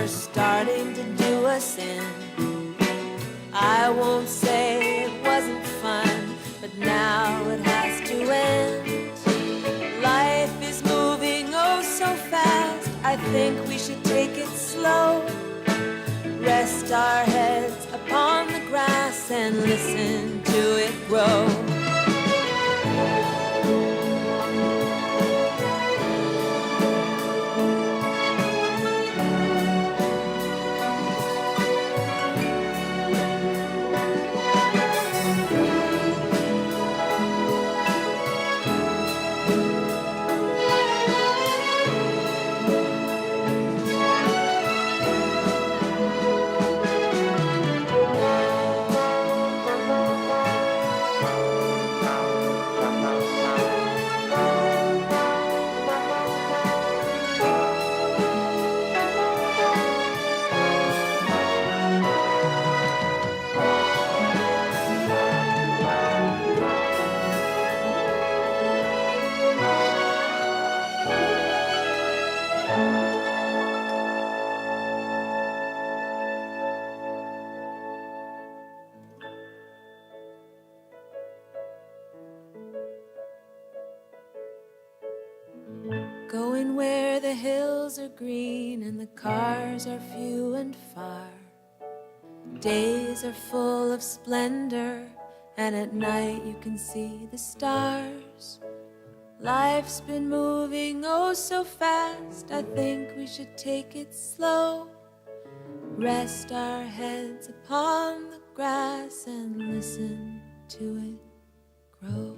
were starting to do us in. I won't say it wasn't fun, but now it has to end. Life is moving oh so fast, I think we should take it slow. Rest our heads upon the grass and listen to it grow. Going where the hills are green and the cars are few and far. Days are full of splendor, and at night you can see the stars. Life's been moving oh so fast, I think we should take it slow. Rest our heads upon the grass and listen to it grow.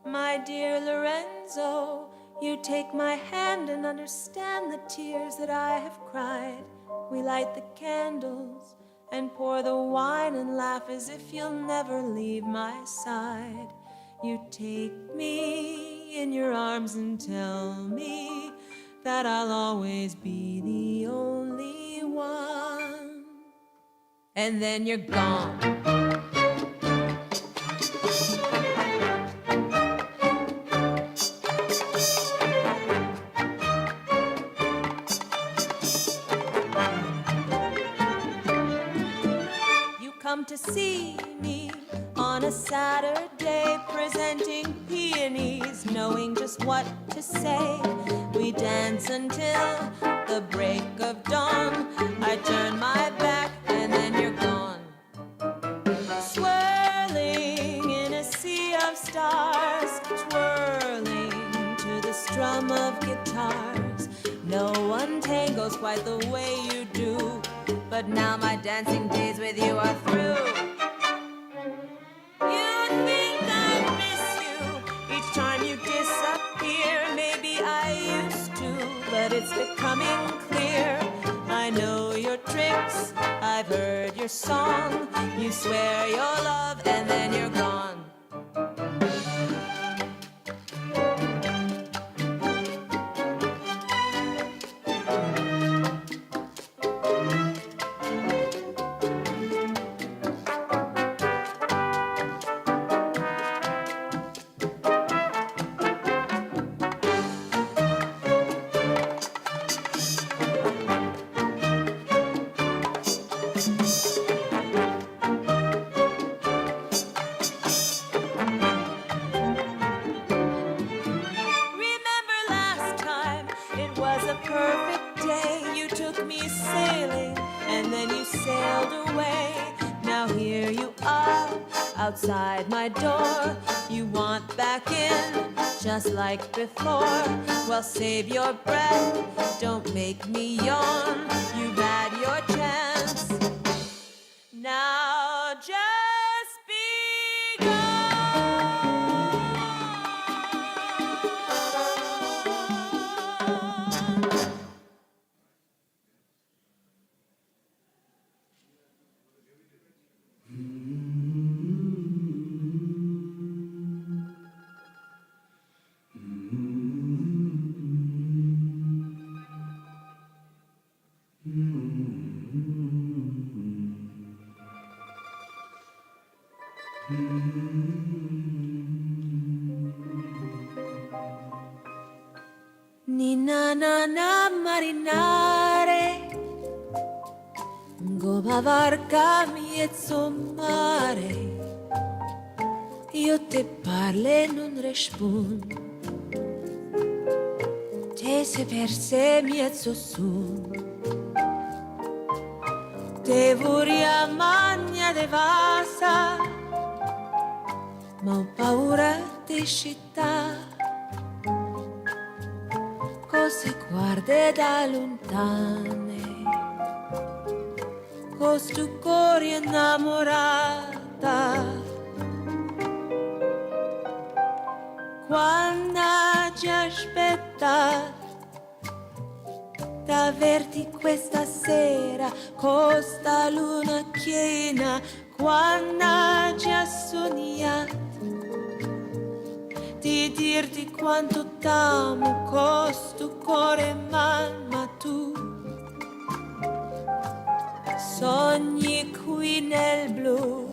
My dear Lorenzo, you take my hand and understand the tears that I have cried. We light the candles and pour the wine and laugh as if you'll never leave my side. You take me in your arms and tell me that I'll always be the only one. And then you're gone. Come to see me on a Saturday, presenting peonies, knowing just what to say. We dance until the break of dawn. I turn my back and then you're gone. Swirling in a sea of stars, twirling to the strum of guitars. No one tangles quite the way you do, but now my dancing days with you are through. You think I miss you each time you disappear. Maybe I used to, but it's becoming clear. I know your tricks, I've heard your song. You swear your love and then you're gone. Outside my door, you want back in, just like before. Well, save your breath, don't make me yawn. You've had your chance, now just be gone. Nina nana marinare, goma varca mezzo mare, io te parle non rispond, te se per se mezzo su, te voria magna de vasa, ma ho paura di città. Cose guarde da lontane, costu cuore innamorata, quando ci aspetta d'averti questa sera, costa luna piena, quando ci ha sognato di dirti quanto t'amo, costo cuore ma tu sogni qui nel blu.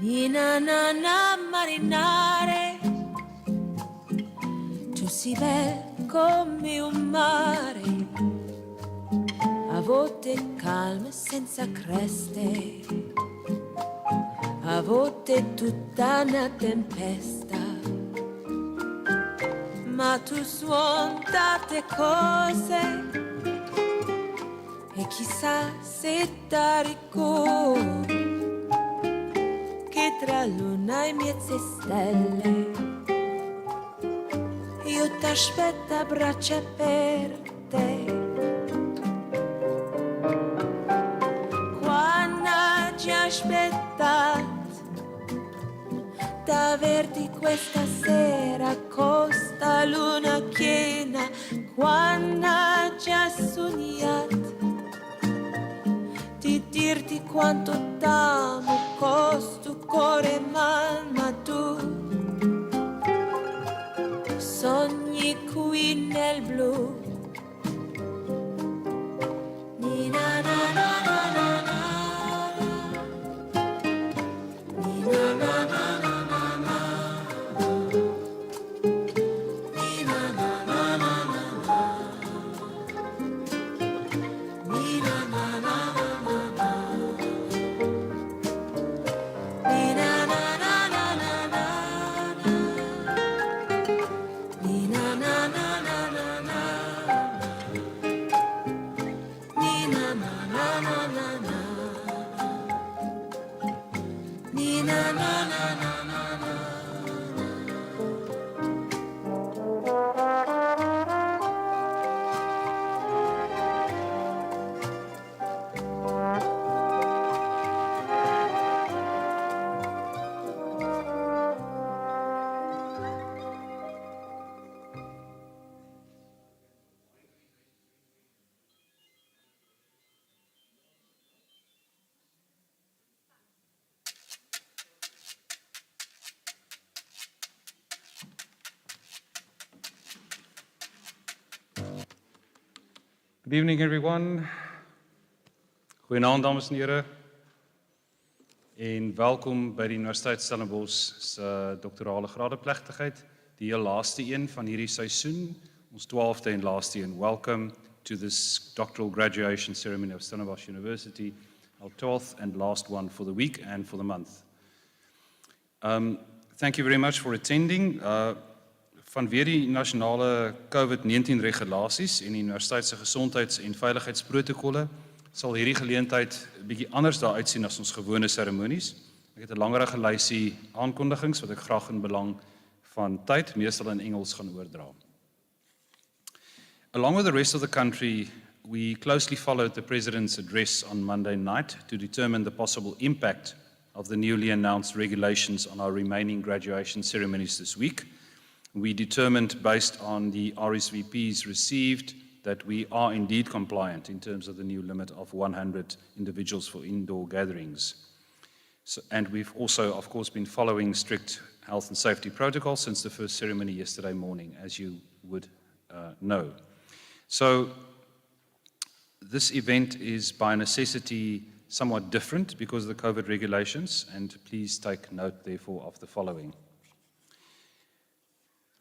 Nina nana marinare, tu sei bel come un mare, a volte calme senza creste, a volte tutta una tempesta, ma tu suoni tante cose e chissà se ti ricordi che tra luna e mezze stelle io t'aspetto a braccia aperte, quando ci aspettat d'averti questa sera, costa luna piena, quando ci ha sognato di dirti quanto t'amo, costo cuore ma tu sogni qui nel blu. Nina na na na na na, Nina na na na na na, Nina na na na na na, Nina na na na na na, Nina na na na na na, Nina na na na na na, Nina na na na na na, Nina na na na na na. Good evening, everyone. Goeienaand, dames en heren. En welkom by die Universiteit Stellenbosch se doktorale gradeplechtigheid, die heel laaste een van hierdie seisoen, ons 12de en laaste een. Welcome to this doctoral graduation ceremony of Stellenbosch University, our 12th and last one for the week and for the month. Thank you very much for attending. Vanweë die nasionale COVID-19 regulasies en die universiteit se gesondheids- en veiligheidsprotokolle sal hierdie geleentheid 'n bietjie anders daar uitsien as ons gewone seremonies. Ek het 'n langerige lysie aankondigings wat ek graag in belang van tyd, meestal in Engels, gaan oordra. Along with the rest of the country, we closely followed the President's address on Monday night to determine the possible impact of the newly announced regulations on our remaining graduation ceremonies this week. We determined, based on the RSVPs received, that we are indeed compliant in terms of the new limit of 100 individuals for indoor gatherings. And we've also, of course, been following strict health and safety protocols since the first ceremony yesterday morning, as you would know. So this event is by necessity somewhat different because of the COVID regulations, and please take note, therefore, of the following.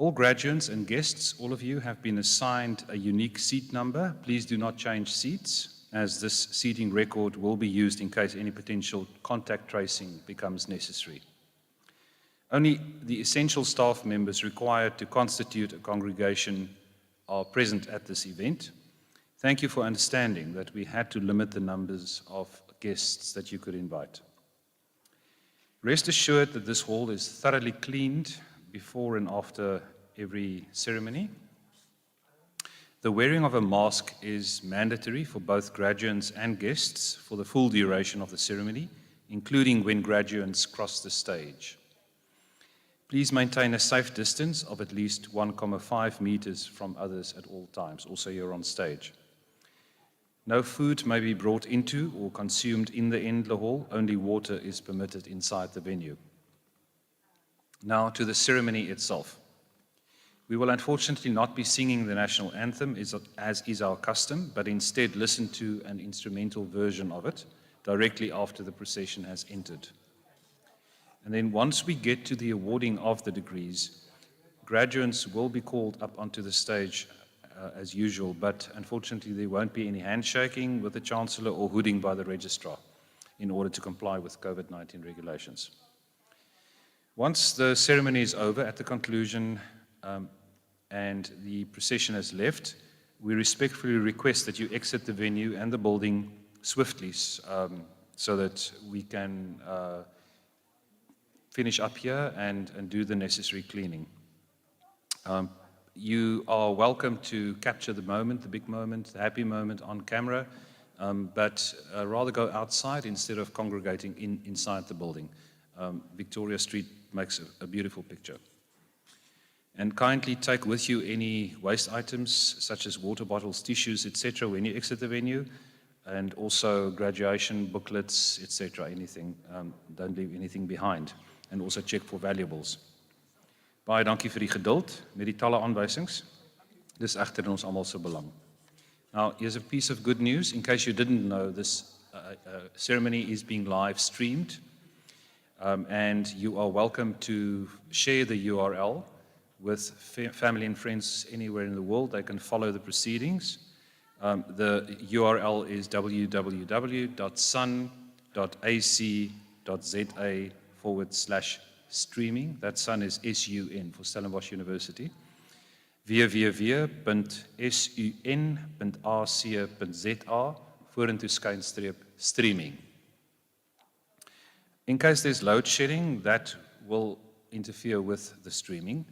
All graduates and guests, all of you, have been assigned a unique seat number. Please do not change seats, as this seating record will be used in case any potential contact tracing becomes necessary. Only the essential staff members required to constitute a congregation are present at this event. Thank you for understanding that we had to limit the numbers of guests that you could invite. Rest assured that this hall is thoroughly cleaned before and after every ceremony. The wearing of a mask is mandatory for both graduates and guests for the full duration of the ceremony, including when graduates cross the stage. Please maintain a safe distance of at least 1.5 meters from others at all times, also here on stage. No food may be brought into or consumed in the Endler Hall, only water is permitted inside the venue. Now to the ceremony itself. We will unfortunately not be singing the national anthem as is our custom, but instead listen to an instrumental version of it directly after the procession has entered. And then once we get to the awarding of the degrees, graduates will be called up onto the stage as usual, but unfortunately there won't be any handshaking with the Chancellor or hooding by the registrar in order to comply with COVID-19 regulations. Once the ceremony is over, at the conclusion and the procession has left, we respectfully request that you exit the venue and the building swiftly so that we can finish up here and do the necessary cleaning. You are welcome to capture the moment, the big moment, the happy moment on camera, but rather go outside instead of congregating inside the building. Victoria Street makes a beautiful picture. And kindly take with you any waste items such as water bottles, tissues, etc. when you exit the venue, and also graduation booklets, etc. Anything, don't leave anything behind. And also check for valuables. Baie dankie vir die geduld met die talle aanwysings. Dis egter in ons almal se belang. Now, here's a piece of good news. In case you didn't know, this ceremony is being live streamed. And you are welcome to share the URL with family and friends anywhere in the world. They can follow the proceedings. The URL is www.sun.ac.za/streaming. That Sun is SUN for Stellenbosch University. www.sun.ac.za/streaming. In case there's load shedding, that will interfere with the streaming,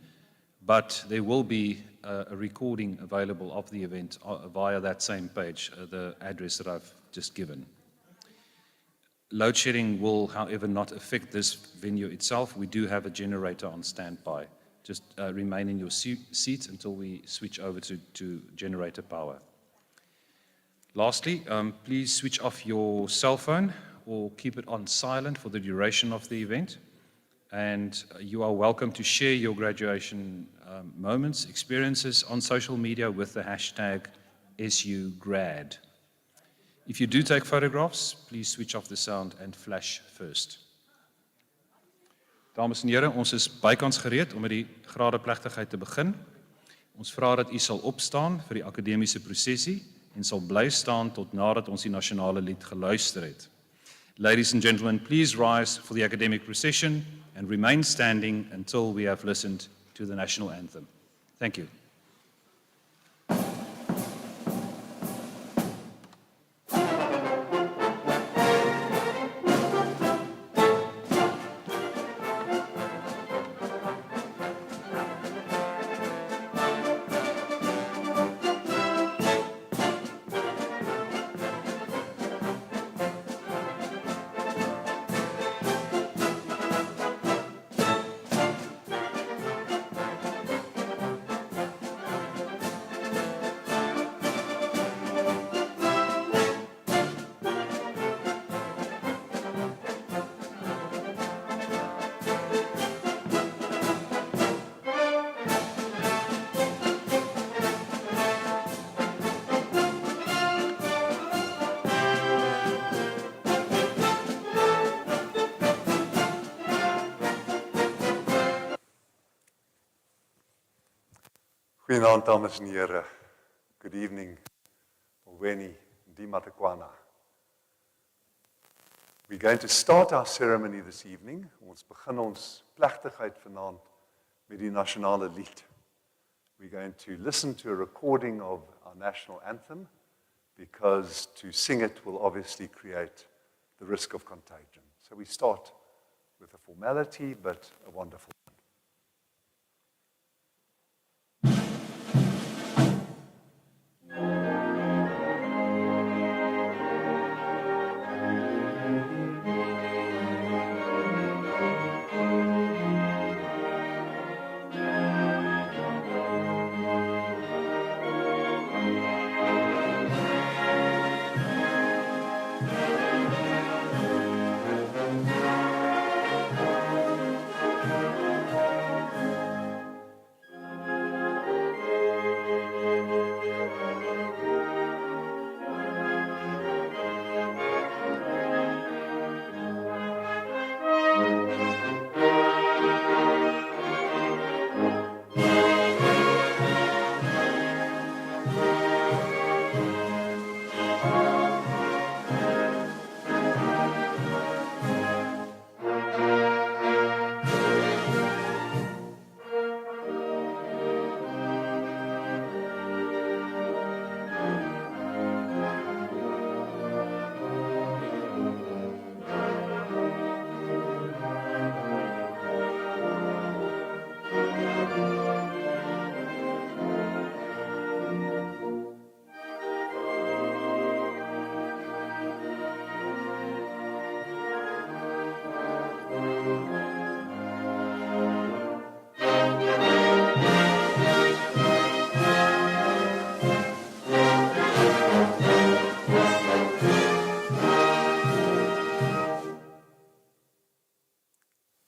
but there will be a recording available of the event via that same page, the address that I've just given. Load shedding will, however, not affect this venue itself. We do have a generator on standby. Just remain in your seats until we switch over to generator power. Lastly, please switch off your cell phone or keep it on silent for the duration of the event. And you are welcome to share your graduation moments, experiences on social media with the hashtag SUGrad. If you do take photographs, please switch off the sound and flash first. Dames en here, ons is bykans gereed om met die gradeplegtigheid te begin. Ons vra dat u sal opstaan vir die akademiese prosesie en sal bly staan tot nadat ons die nasionale lied geluister het. Ladies and gentlemen, please rise for the academic procession and remain standing until we have listened to the national anthem. Thank you. Goeienaand, dames en heren. Good evening, Oweni, Dimatakwana. We're going to start our ceremony this evening. Ons begin ons plegtigheid vanaand met die nasionale lied. We're going to listen to a recording of our national anthem because to sing it will obviously create the risk of contagion. So we start with a formality, but a wonderful one.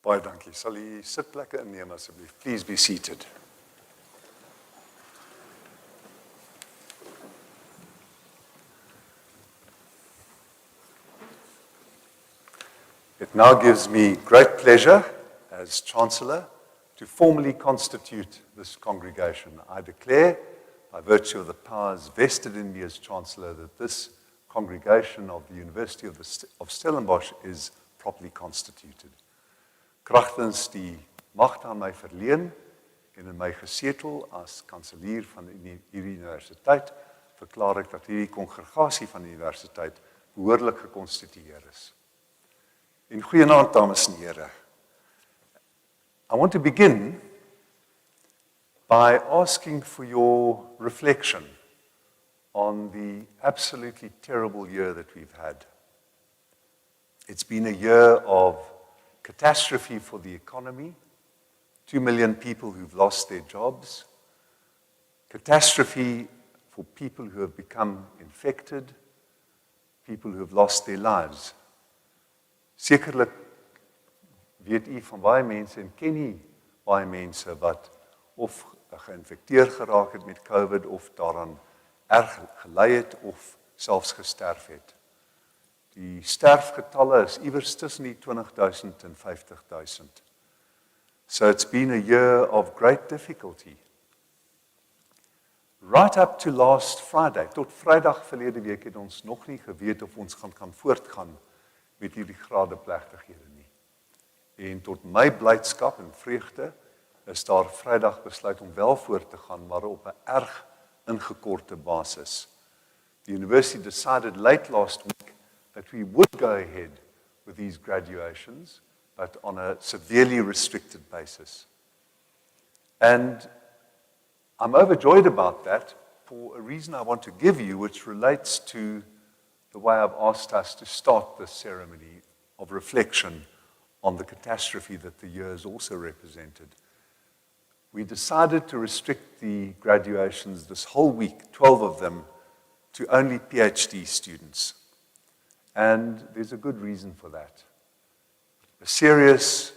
Baie dankie. Sal u sitplekke inneem asseblief. Please be seated. It now gives me great pleasure as Chancellor to formally constitute this congregation. I declare, by virtue of the powers vested in me as Chancellor, that this congregation of the University of Stellenbosch is properly constituted. Kragtens die mag aan my verleen en in my gesetel as kanselier van hierdie universiteit, verklaar ek dat hierdie kongregasie van die universiteit behoorlik gekonstitueer is. En goeienaand, dames en here. I want to begin by asking for your reflection on the absolutely terrible year that we've had. It's been a year of catastrophe for the economy, 2 million people who've lost their jobs, catastrophe for people who have become infected, people who have lost their lives. Sekerlik weet u van baie mense en ken u baie mense wat of geïnfekteer geraak het met COVID of daaraan erg gelei het of selfs gesterf het. Die sterfgetalle is iewers tussen die 20,000 en 50,000. So it's been a year of great difficulty. Right up to last Friday, tot Vrydag verlede week het ons nog nie geweet of ons kan voortgaan met hierdie gradeplechtighede nie. En tot my blydskap en vreugde is daar Vrydag besluit om wel voort te gaan, maar op 'n erg ingekorte basis. The university decided late last week that we would go ahead with these graduations, but on a severely restricted basis. And I'm overjoyed about that for a reason I want to give you, which relates to the way I've asked us to start this ceremony of reflection on the catastrophe that the year has also represented. We decided to restrict the graduations this whole week, 12 of them, to only PhD students. And there's a good reason for that. A serious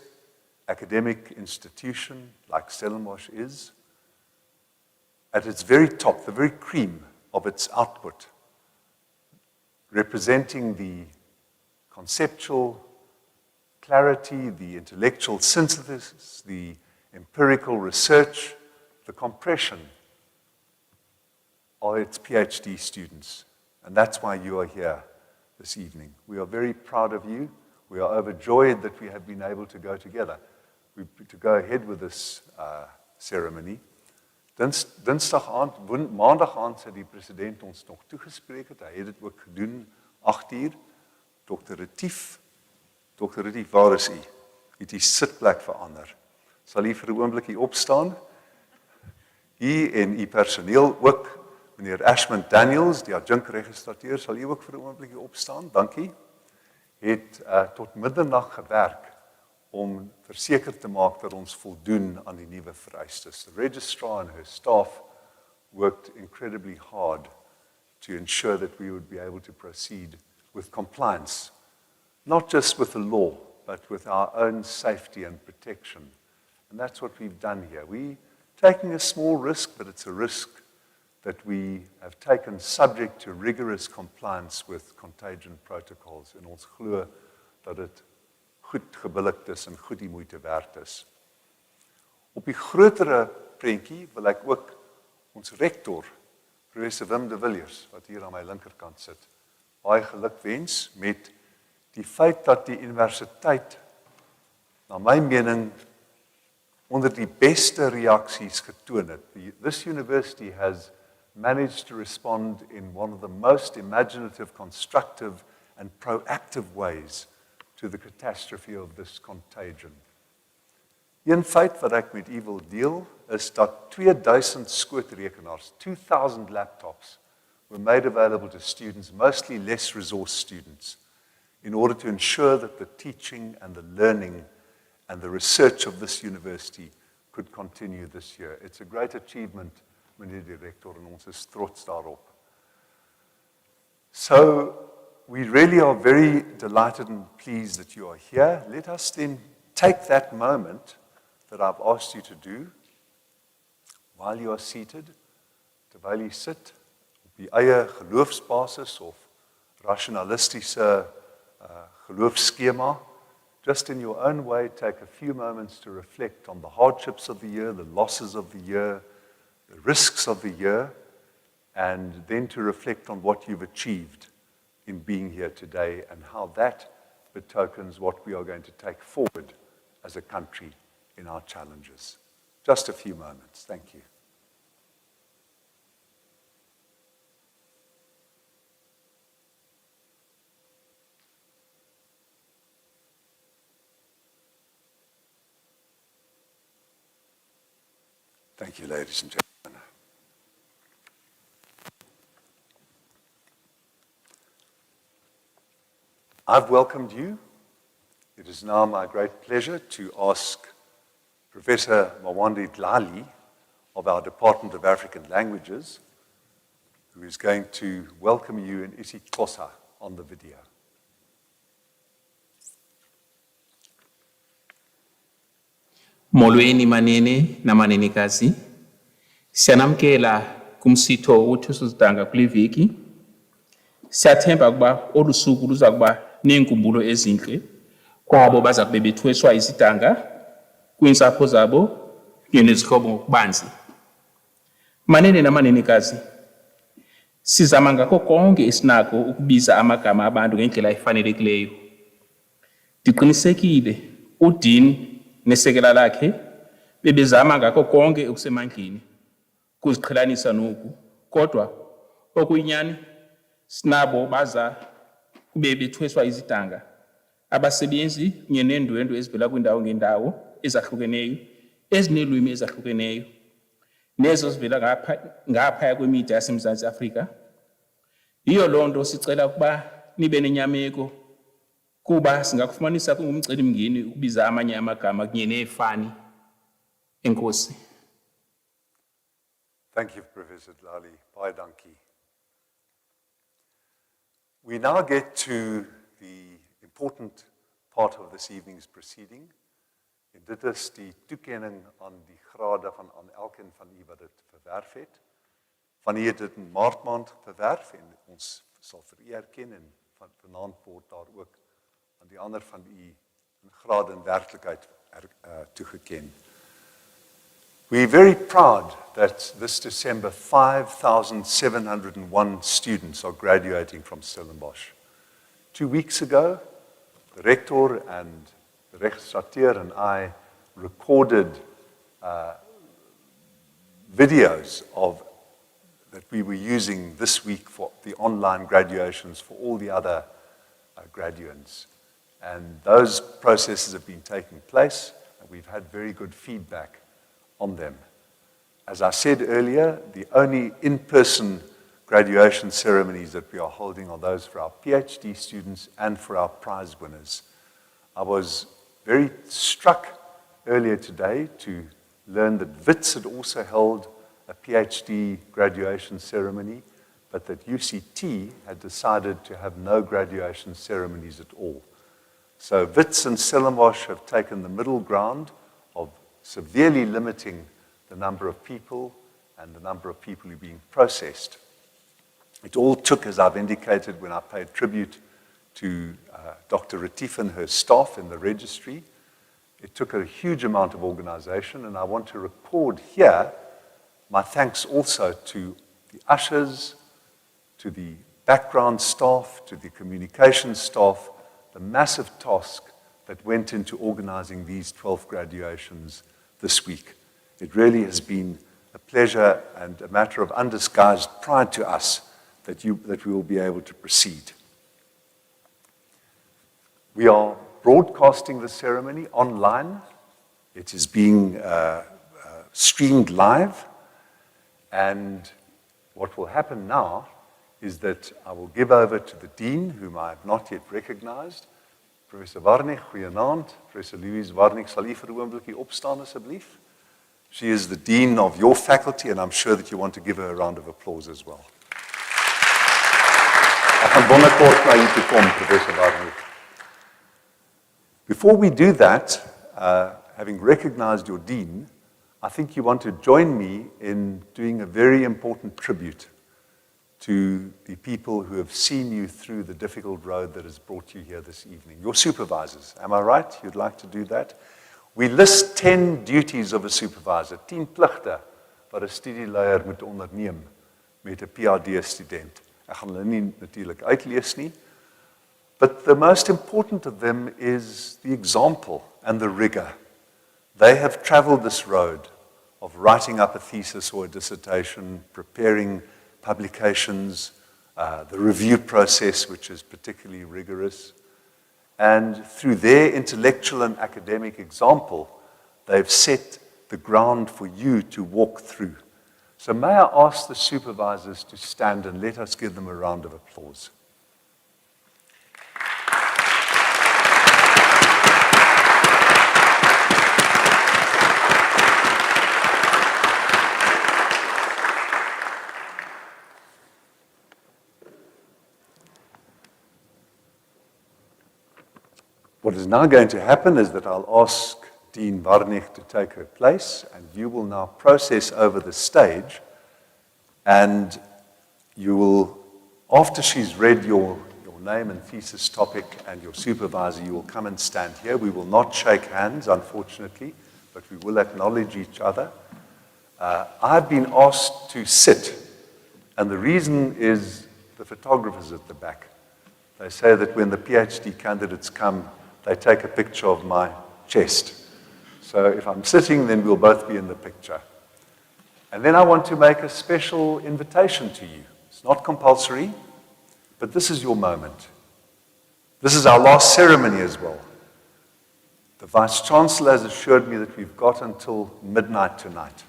academic institution like Stellenbosch is, at its very top, the very cream of its output, representing the conceptual clarity, the intellectual synthesis, the empirical research, the compression are its PhD students. And that's why you are here this evening. We are very proud of you. We are overjoyed that we have been able to go together, to go ahead with this ceremony. Dinsdag aand, maandag aand het die president ons nog toegespreek het. Hy het dit ook gedoen, 8 uur. Dr. Retief, waar is u? Het die sitplek verander. Sal u vir 'n oomblik hier opstaan? U en u personeel ook, meneer Ashman Daniels, die adjunkregistrateur, sal u ook vir 'n oomblik hier opstaan? Dankie. Het tot middernag gewerk om verseker te maak dat ons voldoen aan die nuwe vereistes. The registrar and her staff worked incredibly hard to ensure that we would be able to proceed with compliance, not just with the law, but with our own safety and protection. And that's what we've done here. We're taking a small risk, but it's a risk that we have taken subject to rigorous compliance with contagion protocols. En ons glo dat dit goed gebillik is en goed die moeite werd is. Op die grotere prentjie wil ek ook ons rektor, professor Wim de Villiers, wat hier aan my linkerkant sit, baie geluk wens met die feit dat die universiteit, na my mening, onder die beste reaksies getoon het. This university has managed to respond in one of the most imaginative, constructive, and proactive ways to the catastrophe of this contagion. Een feit wat ek met u wil deel, is dat 2000 skootrekenaars, 2000 laptops, were made available to students, mostly less resource students, in order to ensure that the teaching and the learning and the research of this university could continue this year. It's a great achievement, meneer director, en ons is trots daarop. So, we really are very delighted and pleased that you are here. Let us then take that moment that I've asked you to do, while you are seated, terwyl jy sit, op die eie geloofsbasis of rationalistische geloofsskema, just in your own way, take a few moments to reflect on the hardships of the year, the losses of the year, the risks of the year, and then to reflect on what you've achieved in being here today and how that betokens what we are going to take forward as a country in our challenges. Just a few moments. Thank you. Thank you, ladies and gentlemen. I've welcomed you. It is now my great pleasure to ask Professor Mwandi Dlali of our Department of African Languages, who is going to welcome you in isiXhosa on the video. Molweni manene na manenekazi, siyanamkela kumsitho wothusuzidanga kule veki. Siyathemba ukuba olu suku luza kuba neenkumbulo ezintle kwabo baza kube bethweswa izidanga kwiintsapho zabo kunye nezihlobo ngokubanzi. Manene na manenekazi, sizama ngako konke isinako ukubiza amagama abantu ngendlela efanelekileyo. Ndiqinisekile uDean nesekela lakhe bebezama ngakho konke okusemandleni ukuziqhelanisa noku, kodwa okuyinyani sinabo baza kube bethweswa izidanga, abasebenzi kunye neendwendwe ezivela kwiindawo ngeendawo ezahlukeneyo, ezineelwimi ezahlukeneyo, nezo zivela ngaphaya kwemida yaseMzantsi Afrika. Yiyo loo nto sicela ukuba nibe nenyameko kuba singakufumanisa kungumcelimngeni ukubiza amanye amagama kunye neefani. Enkosi. Thank you, Professor Dlali. Baie dankie. We now get to the important part of this evening's proceeding. En dit is die toekenning aan die grade van aan elkeen van u wat dit verwerf het. Van u het dit in Maart maand verwerf en ons sal vir u erken en vanaand word daar ook aan die ander van u in grade en werklikheid toegeken. We're very proud that this December 5,701 students are graduating from Stellenbosch. 2 weeks ago, the rector and the registrateur and I recorded videos that we were using this week for the online graduations for all the other graduands. And those processes have been taking place, and we've had very good feedback on them. As I said earlier, the only in-person graduation ceremonies that we are holding are those for our PhD students and for our prize winners. I was very struck earlier today to learn that WITS had also held a PhD graduation ceremony, but that UCT had decided to have no graduation ceremonies at all. So WITS and Stellenbosch have taken the middle ground of severely limiting the number of people and the number of people who are being processed. It all took, as I've indicated when I paid tribute to Dr. Retief and her staff in the registry, it took a huge amount of organization, and I want to record here my thanks also to the ushers, to the background staff, to the communication staff, the massive task that went into organizing these 12 graduations this week. It really has been a pleasure and a matter of undisguised pride to us that we will be able to proceed. We are broadcasting the ceremony online. It is being streamed live. And what will happen now is that I will give over to the Dean, whom I have not yet recognized. Professor Warnig, goeienaand. Professor Louise Warnig, sal u vir 'n oombliekie opstaan asseblief? She is the Dean of your faculty, and I'm sure that you want to give her a round of applause as well. Ek gaan binnekort na u toe kom, Professor Warnig. Before we do that, having recognized your Dean, I think you want to join me in doing a very important tribute to the people who have seen you through the difficult road that has brought you here this evening. Your supervisors, am I right? You'd like to do that? We list 10 duties of a supervisor, 10 pligte wat 'n studieleier moet onderneem met 'n PhD-student. Ek gaan hulle nie natuurlik uitlees nie, but the most important of them is the example and the rigor. They have traveled this road of writing up a thesis or a dissertation, preparing publications, the review process, which is particularly rigorous. And through their intellectual and academic example, they've set the ground for you to walk through. So may I ask the supervisors to stand and let us give them a round of applause. What is now going to happen is that I'll ask Dean Warnig to take her place, and you will now process over the stage, and you will, after she's read your name and thesis topic and your supervisor, you will come and stand here. We will not shake hands, unfortunately, but we will acknowledge each other. I've been asked to sit, and the reason is the photographers at the back. They say that when the PhD candidates come, they take a picture of my chest. So if I'm sitting, then we'll both be in the picture. And then I want to make a special invitation to you. It's not compulsory, but this is your moment. This is our last ceremony as well. The Vice-Chancellor has assured me that we've got until midnight tonight.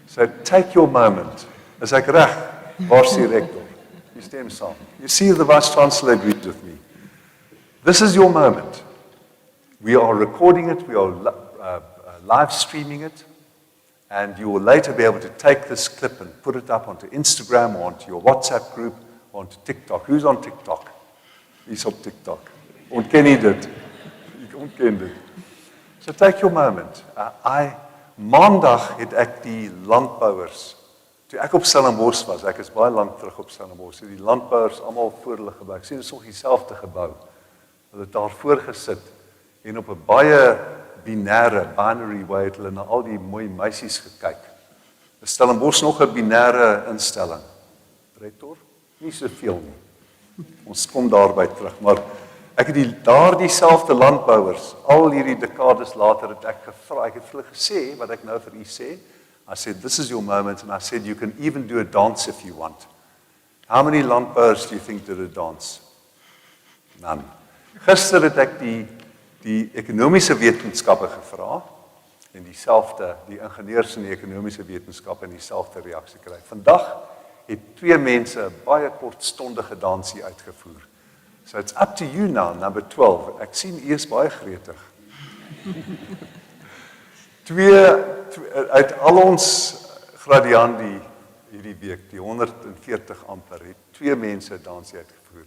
So take your moment. As ek reg, waar is die rector? You stem saam. You see, the Vice-Chancellor agrees with me. This is your moment. We are recording it, we are live streaming it, and you will later be able to take this clip and put it up onto Instagram or onto your WhatsApp group or onto TikTok. Who's on TikTok? Who's on TikTok? Ontken nie dit. Ek ontken dit. So take your moment. Maandag het ek die landbouers, toe ek op Stellenbosch was, ek is baie lank terug op Stellenbosch, die landbouers allemaal voor hulle gebou, ek sê dit is nog dieselfde gebou, hulle het daar voorgesit, en op 'n baie binary way het hulle na al die mooi meisies gekyk. Is Stellenbosch nog 'n binêre instelling? Rector? Nie soveel nie. Ons kom daarby terug, maar ek het daardie selfde landbouers, al hierdie dekades later het ek gevra, ek het vir hulle gesê, wat ek nou vir u sê, I said, this is your moment, and I said, you can even do a dance if you want. How many landbouers do you think did a dance? None. Gister het ek die ekonomiese wetenskappe gevra, en die ingenieurs in die ekonomiese wetenskappe en dieselfde reaksie kry. Vandag het 2 mense 'n baie kortstondige dansie uitgevoer. So it's up to you now, number 12. Ek sien u is baie gretig. Uit al ons graduandi hierdie week, die 140 amper, het 2 mense dansie uitgevoer.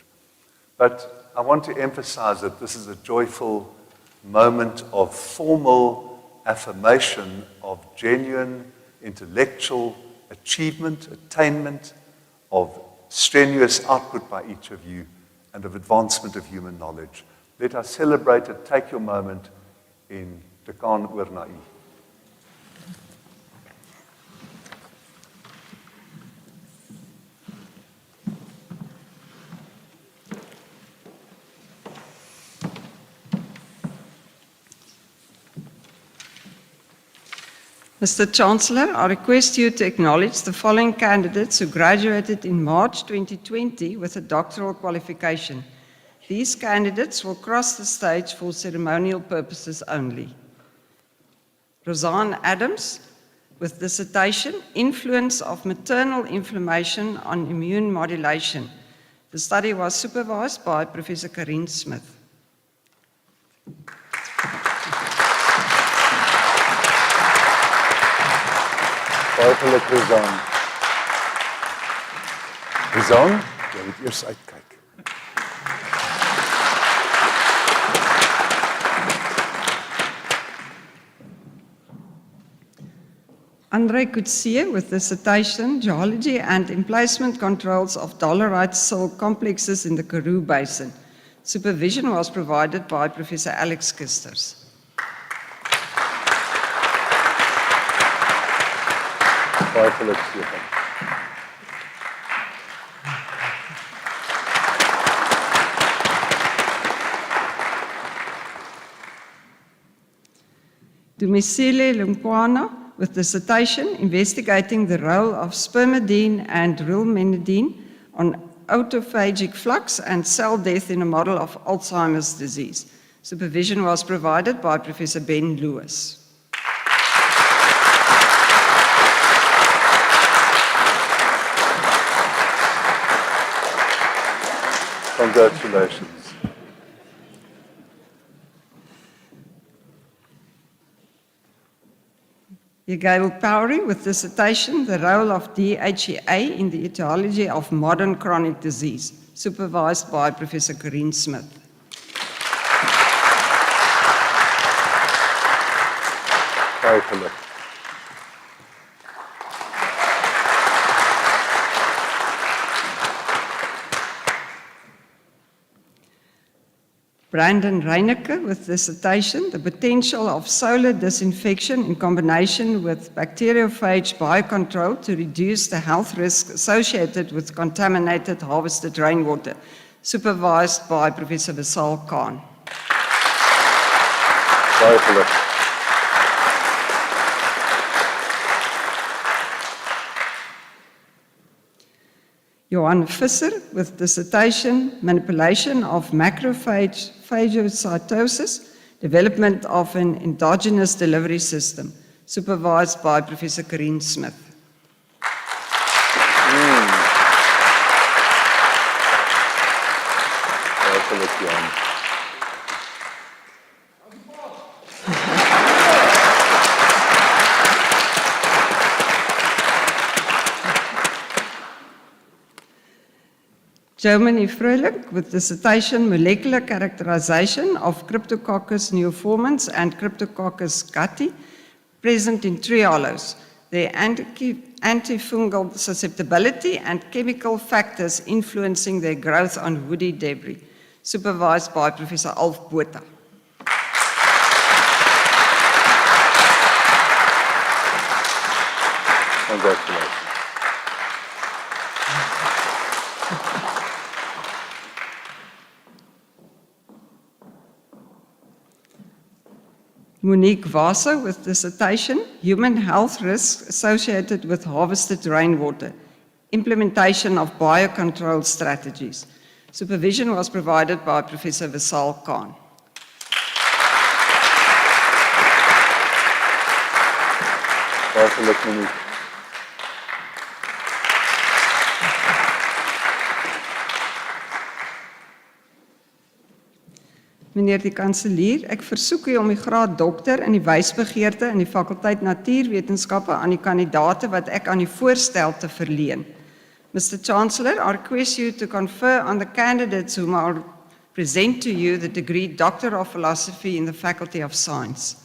But I want to emphasize that this is a joyful moment of formal affirmation of genuine intellectual achievement, attainment, of strenuous output by each of you, and of advancement of human knowledge. Let us celebrate it. Take your moment in Dekaan oor na u. Mr. Chancellor, I request you to acknowledge the following candidates who graduated in March 2020 with a doctoral qualification. These candidates will cross the stage for ceremonial purposes only. Roseanne Adams, with dissertation, Influence of Maternal Inflammation on Immune Modulation. The study was supervised by Professor Karine Smith. Baie geluk, Roseanne. Roseanne, jy moet eers uitkyk. Andre Coetzee, with dissertation, Geology and Emplacement Controls of Dolerite Sill Complexes in the Karoo Basin. Supervision was provided by Professor Alex Kisters. Baie geluk, Stefan. Dumisile Lumkwana, with dissertation investigating the role of spermidine and rilmenidine on autophagic flux and cell death in a model of Alzheimer's disease. Supervision was provided by Professor Ben Lewis. Congratulations. Gail Powery, with dissertation, The Role of DHEA in the Etiology of Modern Chronic Disease, supervised by Professor Karine Smith. Baie geluk. Brandon Reinecke, with dissertation, The Potential of Solar Disinfection in Combination with Bacteriophage Biocontrol to Reduce the Health Risk Associated with Contaminated Harvested Rainwater, supervised by Professor Vishal Khan. Baie geluk. Johan Visser with dissertation, Manipulation of Macrophage Phagocytosis, Development of an Endogenous Delivery System, supervised by Professor Corrine Smith. Germany Fröhlich with dissertation Molecular Characterization of Cryptococcus neoformans and Cryptococcus gutti, present in tree hollows, their antifungal susceptibility and chemical factors influencing their growth on woody debris, supervised by Professor Alf Botha. Congratulations. Monique Vasa with dissertation, Human Health Risks Associated with Harvested Rainwater, Implementation of Biocontrol Strategies. Supervision was provided by Professor Vishal Khan. Monique. Meneer die kanselier, ek versoek u om die graad dokter in die wysbegeerte in die fakulteit Natuurwetenskappe aan die kandidate wat ek aan u voorstel te verleen. Mr. Chancellor, I request you to confer on the candidates whom I will present to you the degree Doctor of Philosophy in the Faculty of Science.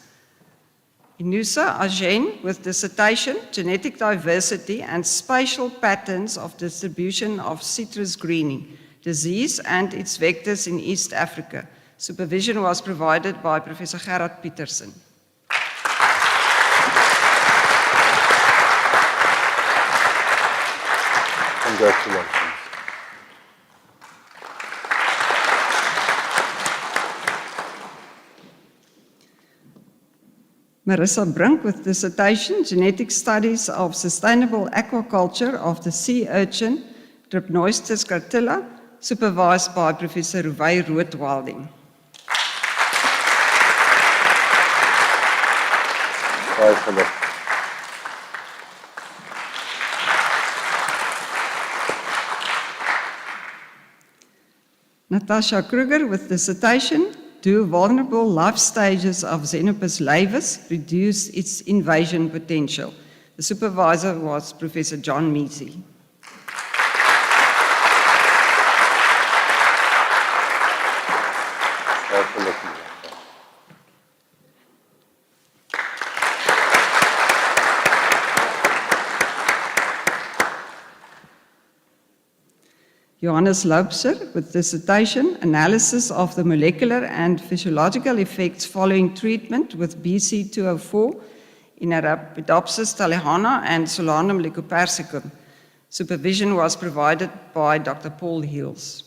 Inusa Ajen with dissertation, Genetic Diversity and Spatial Patterns of Distribution of Citrus Greening, Disease and its Vectors in East Africa. Supervision was provided by Professor Gerard Petersen. Congratulations. Marissa Brink with dissertation, Genetic Studies of Sustainable Aquaculture of the Sea Urchin, Trypnoistes cartilla, supervised by Professor Ruwei Roodwalding. Natasha Kruger with dissertation, Do vulnerable life stages of Xenopus laevis reduce its invasion potential? The supervisor was Professor John Measy. Johannes Loubser with dissertation, Analysis of the Molecular and Physiological Effects Following Treatment with BC204 in Arabidopsis thaliana and Solanum lycopersicum. Supervision was provided by Dr. Paul Heels.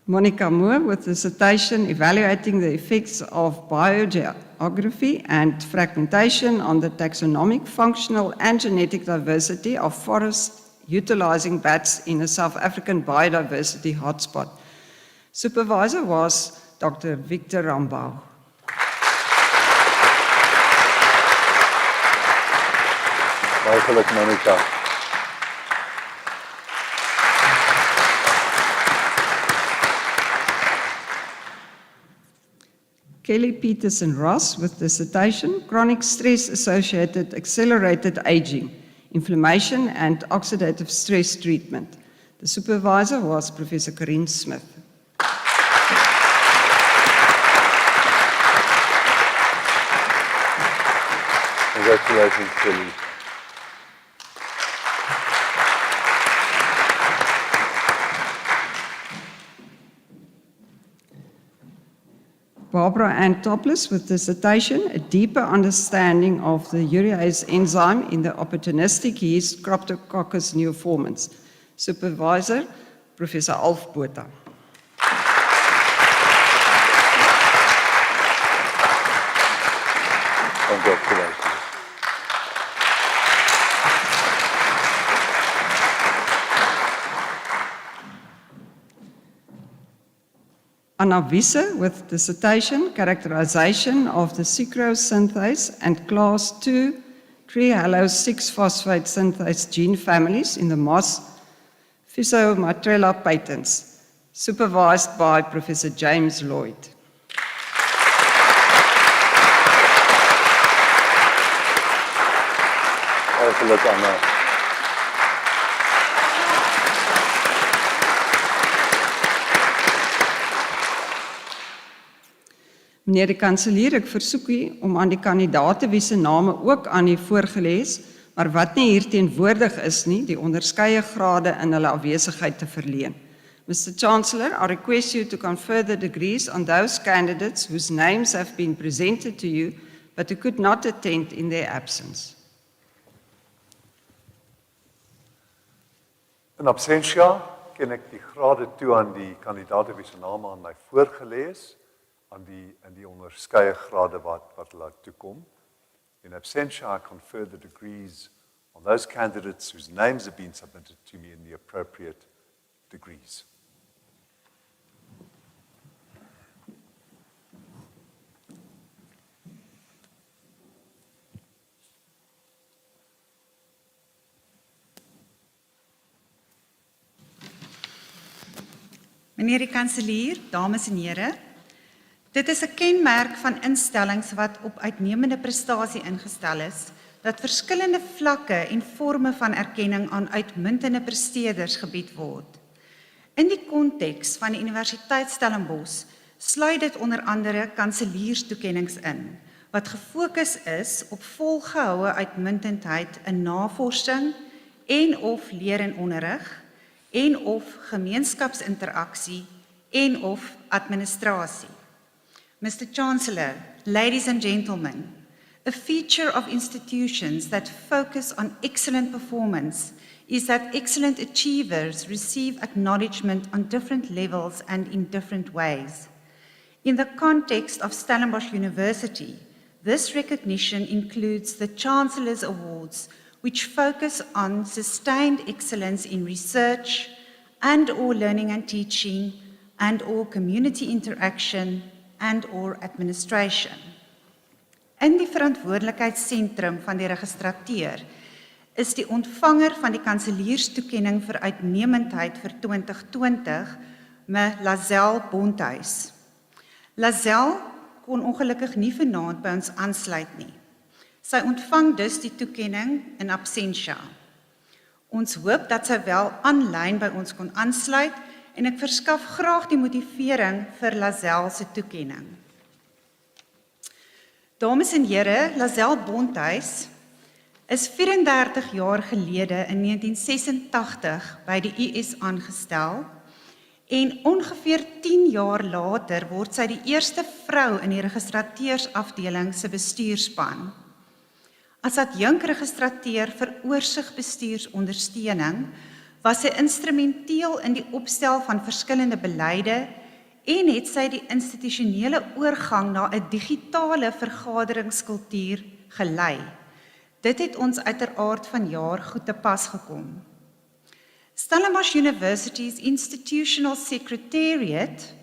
Monica Moore with dissertation evaluating the effects of biogeography and fragmentation on the taxonomic, functional and genetic diversity of forests utilizing bats in a South African biodiversity hotspot. Supervisor was Dr. Victor Rambau. Hartelijk, Monica. Kelly Peterson Ross with dissertation, Chronic Stress-Associated Accelerated Aging, Inflammation and Oxidative Stress Treatment. The supervisor was Professor Corrine Smith. Congratulations, Kelly. Barbara Ann Topless with dissertation, A Deeper Understanding of the Urease Enzyme in the Opportunistic Yeast Cryptococcus Neoformans. Supervisor, Professor Alf Botha. Congratulations. Anna Wiese with dissertation, Characterization of the sucrose synthase and class 2 trihalo 6-phosphate synthase gene families in the moss Physomatrella patents, supervised by Professor James Lloyd. Have a look, Anna. Meneer die kanselier, ek versoek u om aan die kandidaate wie se name ook aan u voorgelees, maar wat nie hier teenwoordig is nie, die onderskeie grade in hulle afwesigheid te verleen. Mr. Chancellor, I request you to confer the degrees on those candidates whose names have been presented to you, but who could not attend in their absence. In absentia ken ek die grade toe aan die kandidaate wie se name aan my voorgelees, aan die onderskeie grade wat hulle toekom. In absentia, I confer the degrees on those candidates whose names have been submitted to me in the appropriate degrees. Meneer die kanselier, dames en here, dit is 'n kenmerk van instellings wat op uitnemende prestasie ingestel is, dat verskillende vlakke en forme van erkenning aan uitmuntende presteerders gebied word. In die konteks van die Universiteit Stellenbosch sluit dit onder andere kanselierstoekennings in, wat gefokus is op volgehoue uitmuntendheid in navorsing en of leer en onderrig, en of gemeenskapsinteraksie en of administrasie. Mr. Chancellor, ladies and gentlemen, a feature of institutions that focus on excellent performance is that excellent achievers receive acknowledgement on different levels and in different ways. In the context of Stellenbosch University, this recognition includes the Chancellor's Awards, which focus on sustained excellence in research and/or learning and teaching and/or community interaction and/or administration. In die verantwoordelikheidsentrum van die registrateur is die ontvanger van die kanselierstoekenning vir uitnemendheid vir 2020, me Lazelle Bonthuis. Lazelle kon ongelukkig nie vanaand by ons aansluit nie. Sy ontvang dus die toekenning in absentia. Ons hoop dat sy wel aanlyn by ons kon aansluit en ek verskaf graag die motivering vir Lazelle se toekenning. Dames en here, Lazelle Bonthuis is 34 jaar gelede in 1986 by die US aangestel en ongeveer 10 jaar later word sy die eerste vrou in die registrateursafdeling se bestuurspan. As adjunkregistrateur vir oorsigbestuursondersteuning was sy instrumenteel in die opstel van verskillende beleide en het sy die institusionele oorgang na 'n digitale vergaderingskultuur gelei. Dit het ons uiteraard vanjaar goed te pas gekom. Stellenbosch University's Institutional Secretariat,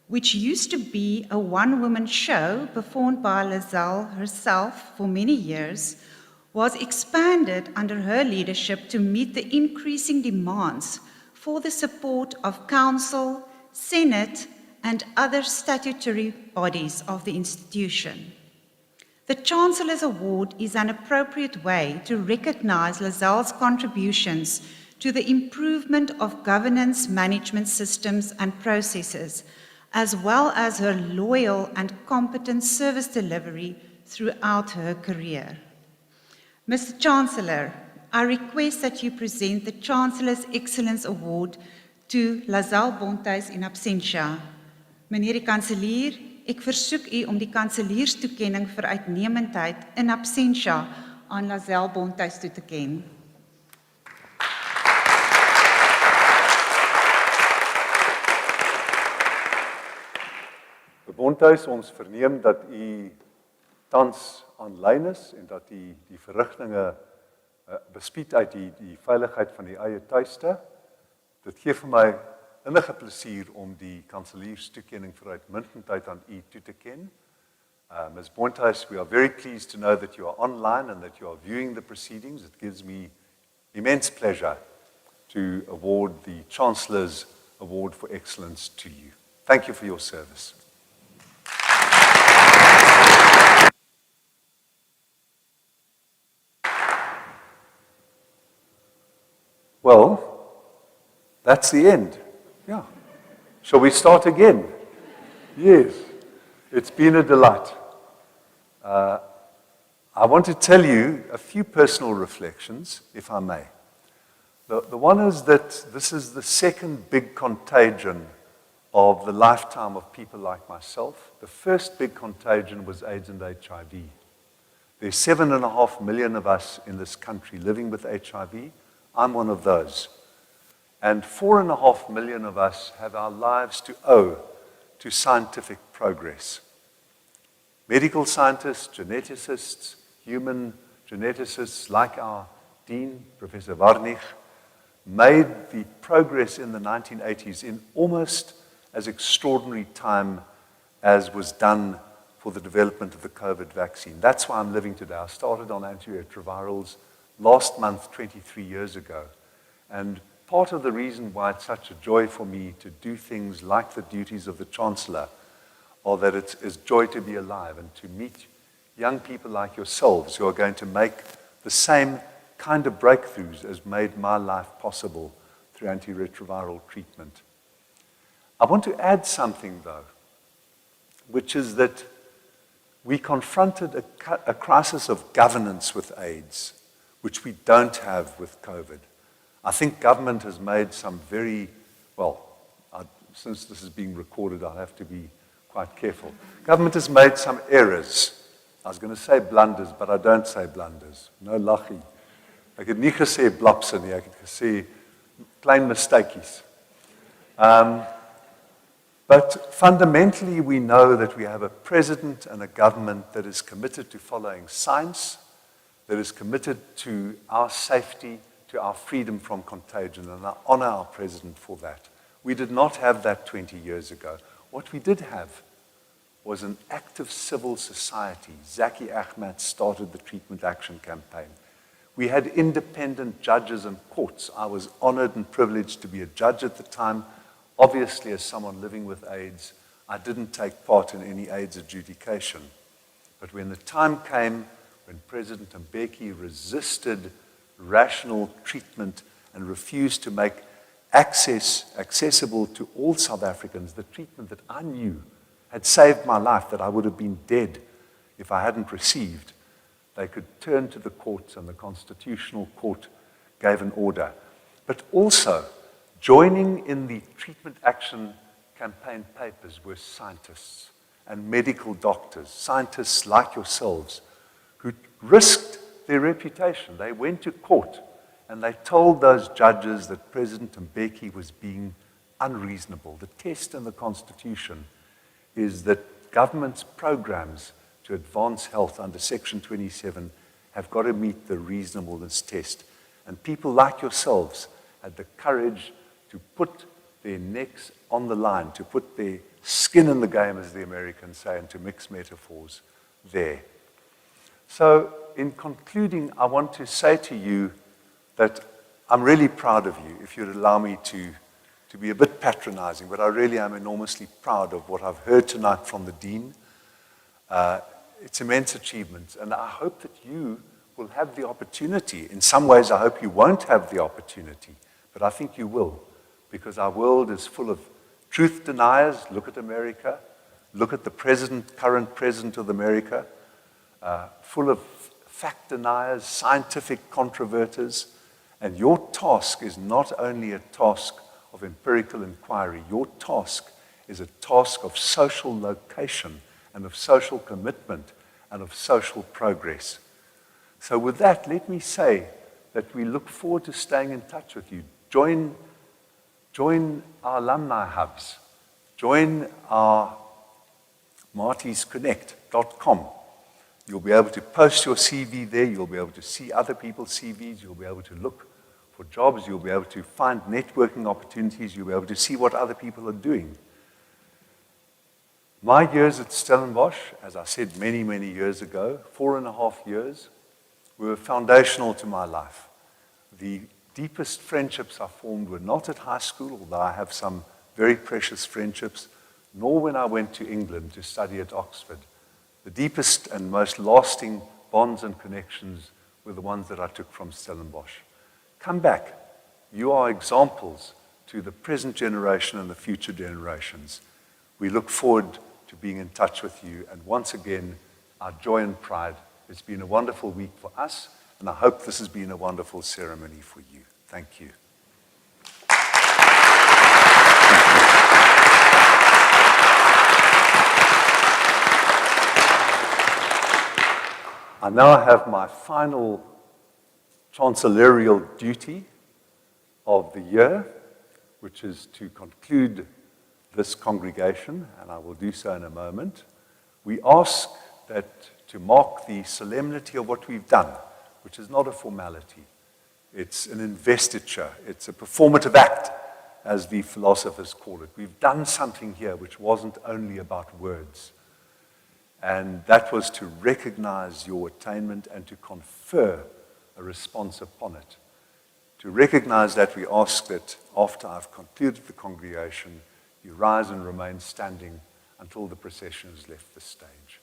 which used to be a one-woman show performed by Lazelle herself for many years, was expanded under her leadership to meet the increasing demands for the support of Council, Senate, and other statutory bodies of the institution. The Chancellor's Award is an appropriate way to recognize Lazelle's contributions to the improvement of governance management systems and processes, as well as her loyal and competent service delivery throughout her career. Mr. Chancellor, I request that you present the Chancellor's Excellence Award to Lazelle Bonthuis in absentia. Meneer die kanselier, ek versoek u om die kanselierstoekenning vir uitnemendheid in absentia aan Lazelle Bontuis toe te ken. Bontuis, ons verneem dat u tans aanlyn is en dat u die verrigtinge bespied uit die veiligheid van die eie tuiste. Dit gee vir my innige plesier om die kanselierstoekenning vir uitmuntendheid aan u toe te ken. Ms. Bontuis, we are very pleased to know that you are online and that you are viewing the proceedings. It gives me immense pleasure to award the Chancellor's Award for Excellence to you. Thank you for your service. Well, that's the end. Yeah. Shall we start again? Yes. It's been a delight. I want to tell you a few personal reflections, if I may. The one is that this is the second big contagion of the lifetime of people like myself. The first big contagion was AIDS and HIV. There's 7.5 million of us in this country living with HIV. I'm one of those. And 4.5 million of us have our lives to owe to scientific progress. Medical scientists, geneticists, human geneticists like our Dean, Professor Warnig, made the progress in the 1980s in almost as extraordinary time as was done for the development of the COVID vaccine. That's why I'm living today. I started on antiretrovirals last month, 23 years ago. And part of the reason why it's such a joy for me to do things like the duties of the Chancellor are that it's joy to be alive and to meet young people like yourselves who are going to make the same kind of breakthroughs as made my life possible through antiretroviral treatment. I want to add something, though, which is that we confronted a crisis of governance with AIDS, which we don't have with COVID. I think government has made some very, since this is being recorded, I'll have to be quite careful. Government has made some errors. I was going to say blunders, but I don't say blunders. No lachie. Ek het nie gesê blapse nie, ek het gesê klein mistakies. But fundamentally, we know that we have a president and a government that is committed to following science, that is committed to our safety, to our freedom from contagion, and I honor our president for that. We did not have that 20 years ago. What we did have was an active civil society. Zaki Ahmed started the Treatment Action Campaign. We had independent judges and courts. I was honored and privileged to be a judge at the time. Obviously, as someone living with AIDS, I didn't take part in any AIDS adjudication. But when the time came, when President Mbeki resisted rational treatment and refused to make accessible to all South Africans the treatment that I knew had saved my life, that I would have been dead if I hadn't received, they could turn to the courts, and the Constitutional Court gave an order. But also, joining in the Treatment Action Campaign papers were scientists and medical doctors, scientists like yourselves, who risked their reputation. They went to court and they told those judges that President Mbeki was being unreasonable. The test in the Constitution is that government's programs to advance health under Section 27 have got to meet the reasonableness test. And people like yourselves had the courage to put their necks on the line, to put their skin in the game, as the Americans say, and to mix metaphors there. So, in concluding, I want to say to you that I'm really proud of you, if you'd allow me to be a bit patronizing, but I really am enormously proud of what I've heard tonight from the Dean. It's immense achievement, and I hope that you will have the opportunity. In some ways, I hope you won't have the opportunity, but I think you will, because our world is full of truth deniers. Look at America. Look at the current president of America, full of fact deniers, scientific controverters. And your task is not only a task of empirical inquiry. Your task is a task of social location and of social commitment and of social progress. So with that, let me say that we look forward to staying in touch with you. Join our alumni hubs. Join our martiesconnect.com. You'll be able to post your CV there. You'll be able to see other people's CVs. You'll be able to look for jobs. You'll be able to find networking opportunities. You'll be able to see what other people are doing. My years at Stellenbosch, as I said many, many years ago, 4.5 years, were foundational to my life. The deepest friendships I formed were not at high school, although I have some very precious friendships, nor when I went to England to study at Oxford. The deepest and most lasting bonds and connections were the ones that I took from Stellenbosch. Come back. You are examples to the present generation and the future generations. We look forward to being in touch with you. And once again, our joy and pride. It's been a wonderful week for us, and I hope this has been a wonderful ceremony for you. Thank you. I now have my final chancellorial duty of the year, which is to conclude this congregation, and I will do so in a moment. We ask that to mark the solemnity of what we've done, which is not a formality. It's an investiture. It's a performative act, as the philosophers call it. We've done something here which wasn't only about words. And that was to recognize your attainment and to confer a response upon it. To recognize that, we ask that after I've concluded the congregation, you rise and remain standing until the procession has left the stage.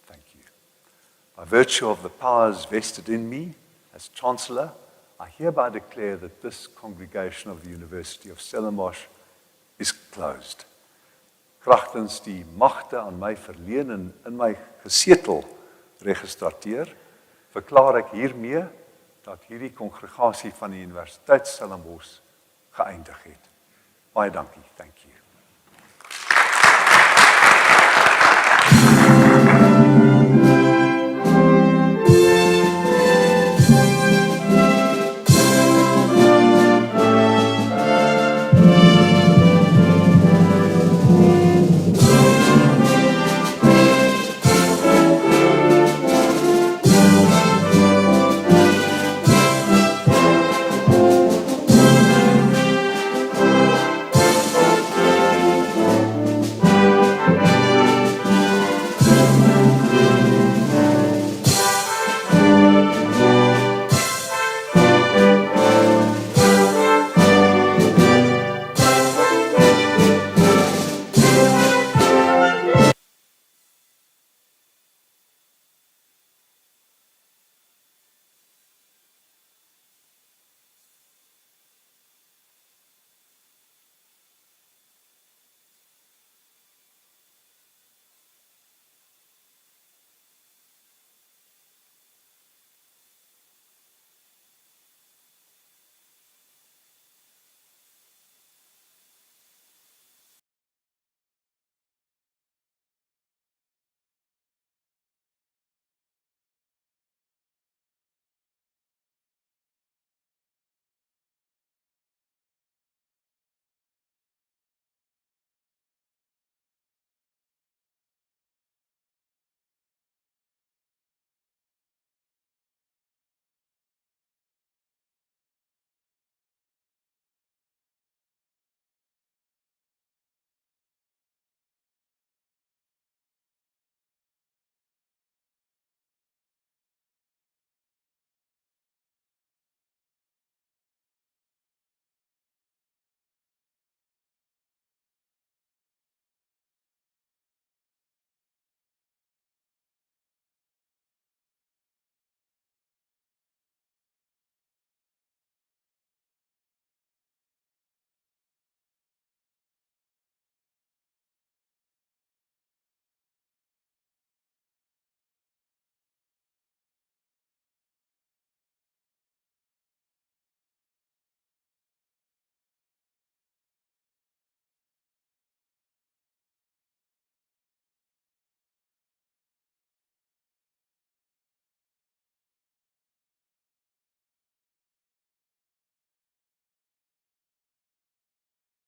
Thank you. By virtue of the powers vested in me as Chancellor, I hereby declare that this congregation of the University of Stellenbosch is closed. Kragtens die magte aan my verleen en in my gesetel registrateer, verklaar ek hiermee dat hierdie kongregasie van die Universiteit Stellenbosch geëindig het. Baie dankie. Thank you.